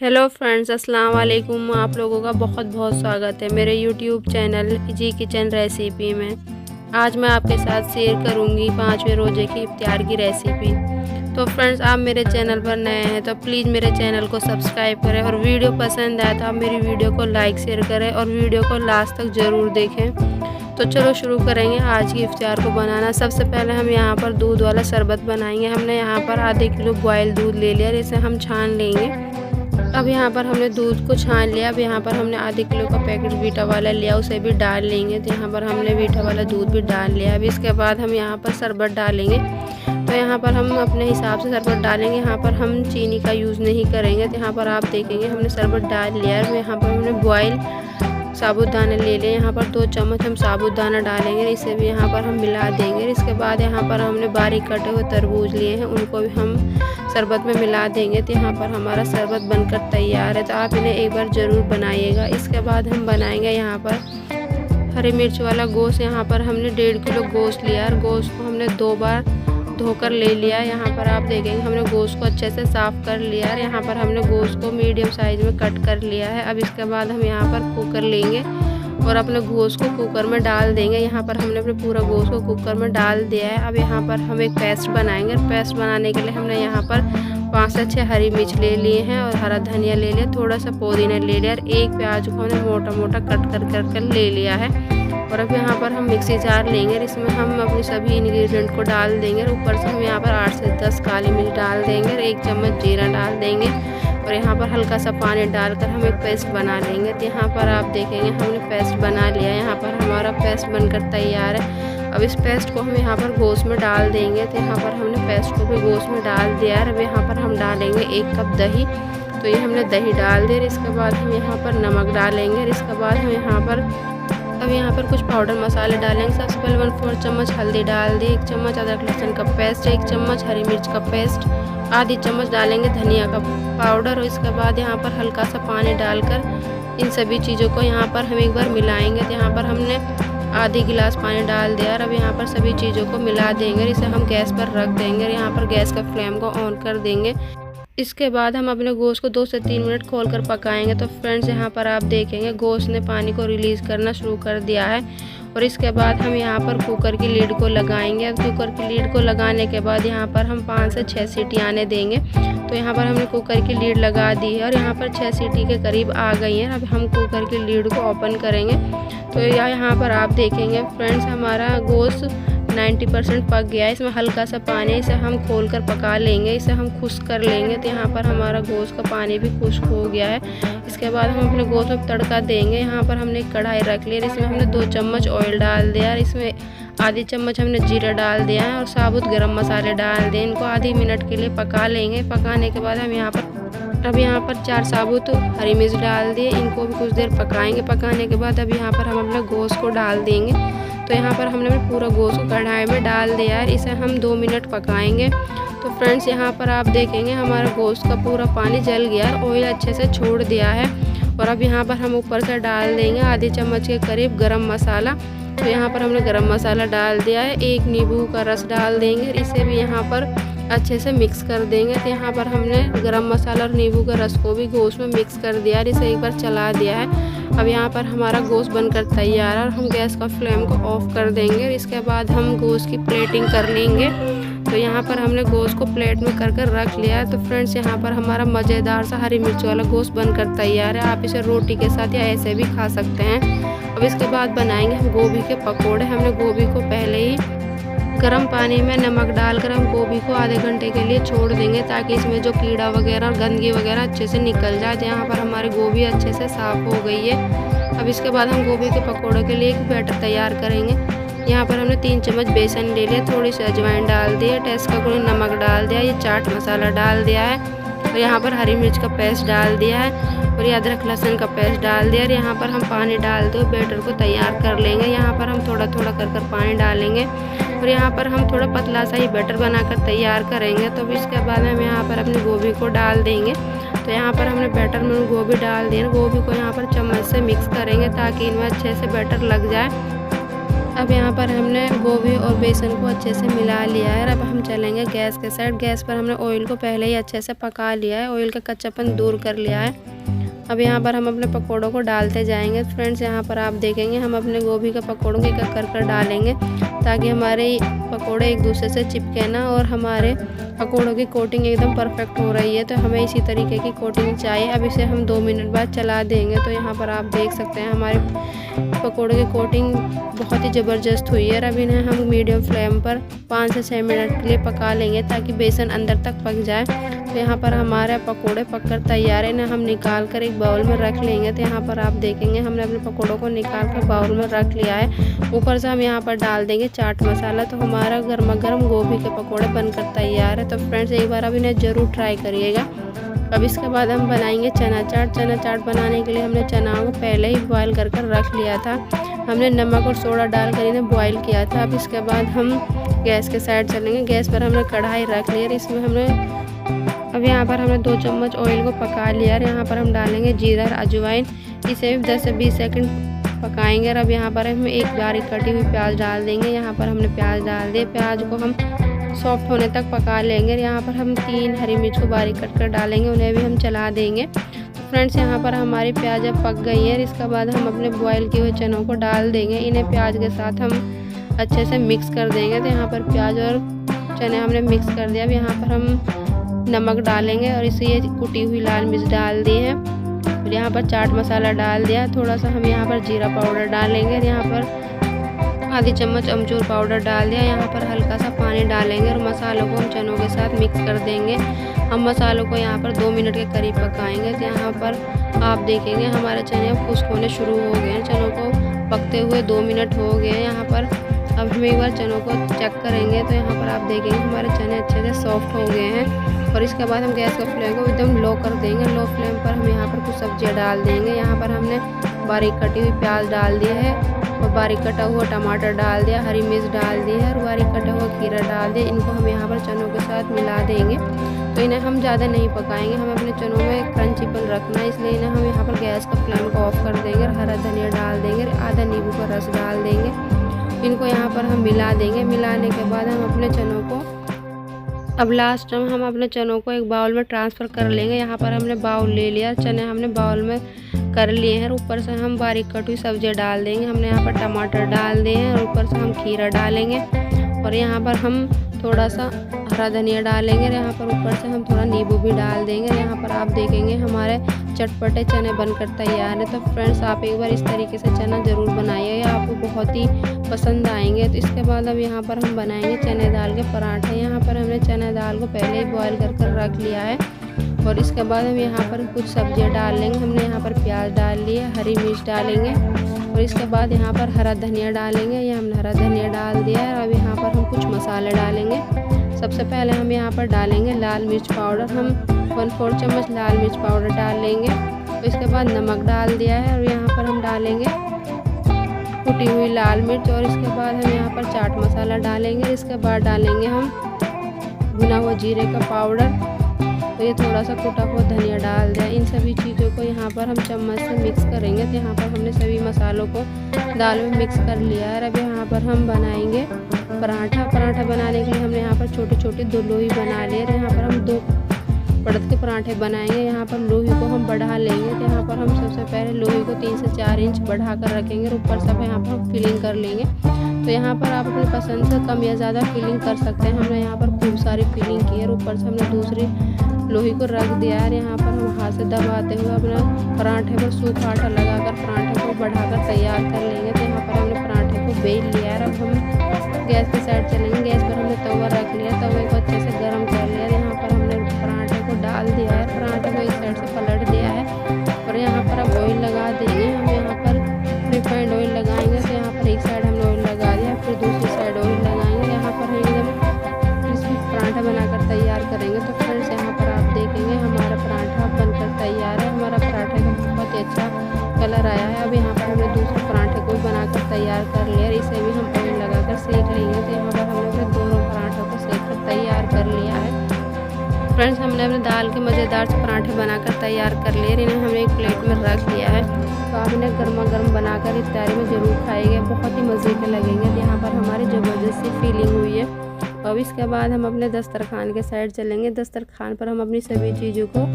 Hello friends, अस्सलाम वालेकुम। आप लोगों का बहुत बहुत स्वागत है मेरे यूट्यूब चैनल जी किचन रेसिपी में। आज मैं आपके साथ शेयर करूंगी 5वें रोज़े की इफ्तियार की रेसिपी। तो फ्रेंड्स, आप मेरे चैनल पर नए हैं तो प्लीज़ मेरे चैनल को सब्सक्राइब करें और वीडियो पसंद आए तो आप मेरी वीडियो को लाइक शेयर करें और वीडियो को लास्ट तक ज़रूर देखें। तो चलो शुरू करेंगे आज की इफ्तियार को बनाना। सबसे पहले हम यहाँ पर दूध वाला शरबत बनाएंगे। हमने यहाँ पर आधे किलो बॉयल दूध ले लिया और इसे हम छान लेंगे। अब यहाँ पर हमने दूध को छान लिया। अब यहाँ पर हमने आधे किलो का पैकेट वीटा वाला लिया, उसे भी डाल लेंगे। तो यहाँ पर हमने वीटा वाला दूध भी डाल लिया। अब इसके बाद हम यहाँ पर शरबत डालेंगे। तो यहाँ पर हम अपने हिसाब से शरबत डालेंगे। यहाँ पर हम चीनी का यूज़ नहीं करेंगे। तो यहाँ पर आप देखेंगे हमने शरबत डाल लिया है। यहाँ पर हमने बॉयल साबुदाना ले लें। यहाँ पर 2 चम्मच हम साबुदाना डालेंगे, इसे भी यहाँ पर हम मिला देंगे। इसके बाद यहाँ पर हमने बारीक कटे हुए तरबूज लिए हैं, उनको भी हम शरबत में मिला देंगे। तो यहाँ पर हमारा शरबत बनकर तैयार है। तो आप इन्हें एक बार ज़रूर बनाइएगा। इसके बाद हम बनाएंगे यहाँ पर हरी मिर्च वाला गोश्त। यहाँ पर हमने 1.5 किलो गोश्त लिया और गोश्त को हमने 2 बार धोकर ले लिया। यहाँ पर आप देखेंगे हमने गोश्त को अच्छे से साफ़ कर लिया और यहाँ पर हमने गोश्त को मीडियम साइज़ में कट कर लिया है। अब इसके बाद हम यहाँ पर कुकर लेंगे और अपने गोश्त को कुकर में डाल देंगे। यहाँ पर हमने अपने पूरा गोश्त को कुकर में डाल दिया है। अब यहाँ पर हम एक पेस्ट बनाएंगे। पेस्ट बनाने के लिए हमने यहाँ पर 5 से 6 हरी मिर्च ले लिए हैं और हरा धनिया ले लिया, थोड़ा सा पुदीना ले लिया और एक प्याज को हमने मोटा मोटा कट कर ले लिया है। और अब यहाँ पर हम मिक्सी जार लेंगे और इसमें हम अपनी सभी इंग्रेडिएंट को डाल देंगे और ऊपर से हम यहाँ पर 8 से 10 काली मिर्च डाल देंगे और 1 चम्मच जीरा डाल देंगे और यहाँ पर हल्का सा पानी डालकर हम एक पेस्ट बना लेंगे। तो यहाँ पर आप देखेंगे हमने पेस्ट बना लिया। यहाँ पर हमारा पेस्ट बनकर तैयार है। अब इस पेस्ट को हम यहाँ पर गोश्त में डाल देंगे। तो यहाँ पर हमने पेस्ट को भी गोश्त में डाल दिया है। अब यहाँ पर हम डालेंगे 1 कप दही। तो ये हमने दही डाल दिया। इसके बाद हम यहाँ पर नमक डालेंगे और इसके बाद हम यहाँ पर कुछ पाउडर मसाले डालेंगे। सबसे पहले 1/4 चम्मच हल्दी डाल दी, 1 चम्मच अदरक लहसुन का पेस्ट, 1 चम्मच हरी मिर्च का पेस्ट, आधी चम्मच डालेंगे धनिया का पाउडर और इसके बाद यहाँ पर हल्का सा पानी डालकर इन सभी चीज़ों को यहाँ पर हम एक बार मिलाएंगे। तो यहाँ पर हमने आधी गिलास पानी डाल दिया और अब यहाँ पर सभी चीज़ों को मिला देंगे और इसे हम गैस पर रख देंगे और यहाँ पर गैस का फ्लेम को ऑन कर देंगे। इसके बाद हम अपने गोश्त को 2 से 3 मिनट खोलकर पकाएंगे। तो फ्रेंड्स, यहाँ पर आप देखेंगे गोश्त ने पानी को रिलीज़ करना शुरू कर दिया है और इसके बाद हम यहाँ पर कुकर की लीड को लगाएंगे। कुकर की लीड को लगाने के बाद यहाँ पर हम 5 से 6 सीटी आने देंगे। तो यहाँ पर हमने कुकर की लीड लगा दी है और यहाँ पर 6 सीटी के करीब आ गई है। अब हम कुकर की लीड को ओपन करेंगे। तो यहाँ पर आप देखेंगे फ्रेंड्स, हमारा गोश्त 90% पक गया है। इसमें हल्का सा पानी, इसे हम खोलकर पका लेंगे, इसे हम खुश्क कर लेंगे। तो यहाँ पर हमारा गोश्त का पानी भी खुश्क हो गया है। इसके बाद हम अपने गोश्त में तड़का देंगे। यहाँ पर हमने एक कढ़ाई रख ली, इसमें हमने 2 चम्मच ऑयल डाल दिया और इसमें आधी चम्मच हमने जीरा डाल दिया है और साबुत गरम मसाले डाल दिए। इनको आधी मिनट के लिए पका लेंगे। पकाने के बाद हम यहाँ पर 4 साबुत हरी मिर्च डाल दिए, इनको भी कुछ देर पकाएंगे। पकाने के बाद अब यहाँ पर हम अपने गोश्त को डाल देंगे। तो यहाँ पर हमने पूरा गोश्त को कढ़ाई में डाल दिया है, इसे हम 2 मिनट पकाएंगे। तो फ्रेंड्स, यहाँ पर आप देखेंगे हमारा गोश्त का पूरा पानी जल गया और ऑयल अच्छे से छोड़ दिया है। और अब यहाँ पर हम ऊपर से डाल देंगे आधी चम्मच के करीब गरम मसाला। तो यहाँ पर हमने गरम मसाला डाल दिया है, 1 नींबू का रस डाल देंगे, इसे भी यहाँ पर अच्छे से मिक्स कर देंगे। तो यहाँ पर हमने गरम मसाला और नींबू का रस को भी गोश्त में मिक्स कर दिया और इसे एक बार चला दिया है। अब यहाँ पर हमारा गोश्त बनकर तैयार है और हम गैस का फ्लेम को ऑफ कर देंगे और इसके बाद हम गोश्त की प्लेटिंग कर लेंगे। तो यहाँ पर हमने गोश्त को प्लेट में कर रख लिया है। तो फ्रेंड्स, यहाँ पर हमारा मज़ेदार सा हरी मिर्च वाला गोश्त बनकर तैयार है। आप इसे रोटी के साथ या ऐसे भी खा सकते हैं। अब इसके बाद बनाएंगे हम गोभी के पकोड़े। हमने गोभी को पहले ही गर्म पानी में नमक डालकर हम गोभी को आधे घंटे के लिए छोड़ देंगे ताकि इसमें जो कीड़ा वगैरह और गंदगी वगैरह अच्छे से निकल जाए। यहाँ पर हमारी गोभी अच्छे से साफ़ हो गई है। अब इसके बाद हम गोभी के पकोड़े के लिए एक बैटर तैयार करेंगे। यहाँ पर हमने 3 चम्मच बेसन ले लिया, थोड़ी सी अजवाइन डाल दी है, टेस्ट का अकॉर्डिंग नमक डाल दिया, ये चाट मसाला डाल दिया है और यहाँ पर हरी मिर्च का पेस्ट डाल दिया है और ये अदरक लहसुन का पेस्ट डाल दिया और यहाँ पर हम पानी डाल दो बैटर को तैयार कर लेंगे। यहाँ पर हम थोड़ा थोड़ा कर पानी डालेंगे और यहाँ पर हम थोड़ा पतला सा ही बैटर बनाकर तैयार करेंगे। तो इसके बाद हम यहाँ पर अपनी गोभी को डाल देंगे। तो यहाँ पर हमने बैटर में गोभी डाल दी है। गोभी को यहाँ पर चम्मच से मिक्स करेंगे ताकि इनमें अच्छे से बैटर लग जाए। अब यहाँ पर हमने गोभी और बेसन को अच्छे से मिला लिया है। अब हम चलेंगे गैस के साइड। गैस पर हमने ऑयल को पहले ही अच्छे से पका लिया है, ऑयल का कच्चापन दूर कर लिया है। अब यहाँ पर हम अपने पकोड़ों को डालते जाएंगे। फ्रेंड्स, यहाँ पर आप देखेंगे हम अपने गोभी के पकोड़ों को एक कर डालेंगे ताकि हमारे पकोड़े एक दूसरे से चिपके ना, और हमारे पकोड़ों की कोटिंग एकदम परफेक्ट हो रही है। तो हमें इसी तरीके की कोटिंग चाहिए। अब इसे हम 2 मिनट बाद चला देंगे। तो यहाँ पर आप देख सकते हैं हमारे पकोड़े की कोटिंग बहुत ही ज़बरदस्त हुई है। अब इन्हें हम मीडियम फ्लेम पर 5 से 6 मिनट के लिए पका लेंगे ताकि बेसन अंदर तक पक जाए। तो यहाँ पर हमारे पकोड़े पककर तैयार है। इन्हें हम निकाल कर एक बाउल में रख लेंगे। तो यहाँ पर आप देखेंगे हमने अपने पकोड़ों को निकाल कर बाउल में रख लिया है। ऊपर से हम यहाँ पर डाल देंगे चाट मसाला। तो हमारा गर्मा गर्म गोभी के पकोड़े बनकर तैयार है। तो फ्रेंड्स, एक बार अब इन्हें ज़रूर ट्राई करिएगा। अब इसके बाद हम बनाएंगे चना चाट। चना चाट बनाने के लिए हमने चनाओं को पहले ही बॉयल कर रख लिया था। हमने नमक और सोडा डालकर इन्हें बॉयल किया था। अब इसके बाद हम गैस के साइड चलेंगे। गैस पर हमने कढ़ाई रख ली है। इसमें हमने अब यहाँ पर हमने 2 चम्मच ऑयल को पका लिया है। यहाँ पर हम डालेंगे जीरा और अजवाइन। इसे 10 से 20 सेकंड पकाएंगे। और अब यहाँ पर हम एक बारीक कटी हुई प्याज डाल देंगे। यहाँ पर हमने प्याज डाल दिए। प्याज को हम सॉफ्ट होने तक पका लेंगे। यहाँ पर हम 3 हरी मिर्च को बारीक कट कर डालेंगे, उन्हें भी हम चला देंगे। फ्रेंड्स, यहाँ पर हमारी प्याज अब पक गई है। इसके बाद हम अपने बॉयल किए हुए चनों को डाल देंगे। इन्हें प्याज के साथ हम अच्छे से मिक्स कर देंगे। तो यहाँ पर प्याज और चने हमने मिक्स कर दिया। अब यहाँ पर हम नमक डालेंगे और इसे कुटी हुई लाल मिर्च डाल दी है। और यहाँ पर चाट मसाला डाल दिया। थोड़ा सा हम यहाँ पर जीरा पाउडर डालेंगे। और यहाँ पर आधी चम्मच अमचूर पाउडर डाल दिया। यहाँ पर हल्का सा पानी डालेंगे और मसालों को हम चनों के साथ मिक्स कर देंगे। हम मसालों को यहाँ पर 2 मिनट के करीब पकाएंगे। तो यहाँ पर आप देखेंगे हमारे चने अब खुश्क होने शुरू हो गए हैं। चनों को पकते हुए 2 मिनट हो गए हैं। यहाँ पर अब हम एक बार चनों को चेक करेंगे। तो यहाँ पर आप देखेंगे हमारे चने अच्छे से सॉफ्ट हो गए हैं। और इसके बाद हम गैस का फ्लेम को एकदम लो कर देंगे। लो फ्लेम पर हम यहाँ पर कुछ सब्जियाँ डाल देंगे। यहाँ पर हमने बारीक कटी हुई प्याज डाल दी है और बारीक कटा हुआ टमाटर डाल दिया, हरी मिर्च डाल दी है और बारीक कटा हुआ खीरा डाल दिया। इनको हम यहाँ पर चनों के साथ मिला देंगे। तो इन्हें हम ज़्यादा नहीं पकाएंगे, हमें अपने चनों में क्रंचीपन रखना है, इसलिए इन्हें हम यहाँ पर गैस का फ्लेम को ऑफ कर देंगे और हरा धनिया डाल देंगे, आधा नींबू का रस डाल देंगे। इनको यहाँ पर हम मिला देंगे। मिलाने के बाद हम अपने चनों को अब लास्ट में हम अपने चनों को एक बाउल में ट्रांसफ़र कर लेंगे। यहाँ पर हमने बाउल ले लिया, चने हमने बाउल में कर लिए हैं। ऊपर से हम बारीक कटी हुई सब्जियाँ डाल देंगे। हमने यहाँ पर टमाटर डाल दिए हैं और ऊपर से हम खीरा डालेंगे और यहाँ पर हम थोड़ा सा हरा धनिया डालेंगे और यहाँ पर ऊपर से हम थोड़ा नींबू भी डाल देंगे। यहाँ पर आप देखेंगे हमारे चटपटे चने बनकर तैयार है। तो फ्रेंड्स, आप एक बार इस तरीके से चना ज़रूर बनाइए, आपको बहुत ही पसंद आएंगे। तो इसके बाद अब यहाँ पर हम बनाएंगे चने दाल के पराठे। यहाँ पर हमने चने दाल को पहले ही बॉयल कर रख लिया है और इसके बाद हम यहाँ पर कुछ सब्जियाँ डाल लेंगे। हमने यहाँ पर प्याज डाल लिया, हरी मिर्च डालेंगे और इसके बाद यहाँ पर हरा धनिया डालेंगे। ये हमने हरा धनिया डाल दिया है। अब यहाँ पर हम कुछ मसाले डालेंगे। सबसे पहले हम यहाँ पर डालेंगे लाल मिर्च पाउडर। हम 1/4 चम्मच लाल मिर्च पाउडर डाल लेंगे। तो इसके बाद नमक डाल दिया है और यहाँ पर हम डालेंगे कुटी हुई लाल मिर्च और इसके बाद हम यहाँ पर चाट मसाला डालेंगे। इसके बाद डालेंगे हम भुना हुआ जीरे का पाउडर, तो ये थोड़ा सा कुटा हुआ धनिया डाल दिया। इन सभी चीज़ों को यहाँ पर हम चम्मच से मिक्स करेंगे। तो यहाँ पर हमने सभी मसालों को दाल में मिक्स कर लिया है। अब यहाँ पर हम बनाएंगे पराठा। पराठा बनाने के लिए हमने यहाँ पर छोटे छोटे 2 लोई बना लिए। यहाँ पर हम 2 बढ़त के पराठे बनाएंगे। यहाँ पर लोही को हम बढ़ा लेंगे। तो यहाँ पर हम सबसे पहले लोही को 3 से 4 इंच बढ़ा कर रखेंगे और ऊपर से यहाँ पर हम फिलिंग कर लेंगे। तो यहाँ पर आप अपनी पसंद से कम या ज़्यादा फिलिंग कर सकते हैं। हमने यहाँ पर खूब सारी फिलिंग की है। ऊपर से हमने दूसरी लोही को रख दिया है। यहाँ पर हम हाथ से दबाते हुए अपना पराठे पर सूखा आटा लगाकर पराठे को बढ़ाकर तैयार कर लेंगे। तो यहाँ पर हमने पराठे को बेल लिया है। अब हम गैस की साइड चलेंगे। गैस पर हमने तवा रख लिया, तवे को अच्छे से गर्म कर लिया। यहाँ पर हमने पराठे को डाल दिया है, पराठे को एक साइड से पलट दिया है और यहाँ पर अब ऑयल लगा देंगे। हम यहाँ पर रिफाइंड ऑयल लगाएंगे। तो यहाँ पर एक साइड हमने ऑयल लगा दिया, फिर दूसरी साइड ऑयल लगाएंगे। यहाँ पर एकदम क्रिस्पी पराठा बनाकर तैयार करेंगे। तो फ्रेंड्स, यहाँ पर आप देखेंगे हमारा पराठा बनकर तैयार है। हमारा पराठे का बहुत ही अच्छा कलर आया है। अब यहाँ पर हमने दूसरे पराठे को बनाकर तैयार कर लिया, इसे भी हम ऑयल लगाकर सेक लेंगे। तो यहाँ पर हमने अपने दोनों पराठों को सेक कर तैयार कर लिया है। फ्रेंड्स, हमने अपने दाल के मज़ेदार से पराठे बनाकर तैयार कर लिए। इन्हें हमने एक प्लेट में रख लिया है। तो आप इन्हें गर्मा गर्म बनाकर इफ्तारी में ज़रूर खाइएगा, बहुत ही मज़े के लगेंगे। तो यहाँ पर हमारी ज़बरदस्त सी फीलिंग हुई है। अब इसके बाद हम अपने दस्तरखान के साइड चलेंगे। दस्तरखान पर हम अपनी सभी चीज़ों को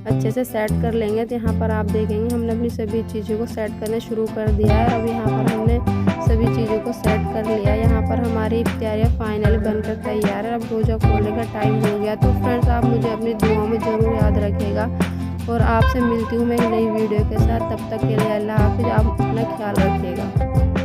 अच्छे से सेट कर लेंगे। तो यहाँ पर आप देखेंगे हमने अपनी सभी चीज़ों को सेट करना शुरू कर दिया है। अब यहाँ पर हमने सभी चीज़ों को सेट कर लिया। यहाँ पर हमारी इफ्तारियाँ फाइनली बनकर तैयार है। अब रोज़ा खोलने का टाइम हो गया। तो फ्रेंड्स, आप मुझे अपनी दुआओं में ज़रूर याद रखिएगा और आपसे मिलती हूँ मैं एक नई वीडियो के साथ। तब तक के लिए अल्लाह हाफिज़। आप अपना ख्याल रखिएगा।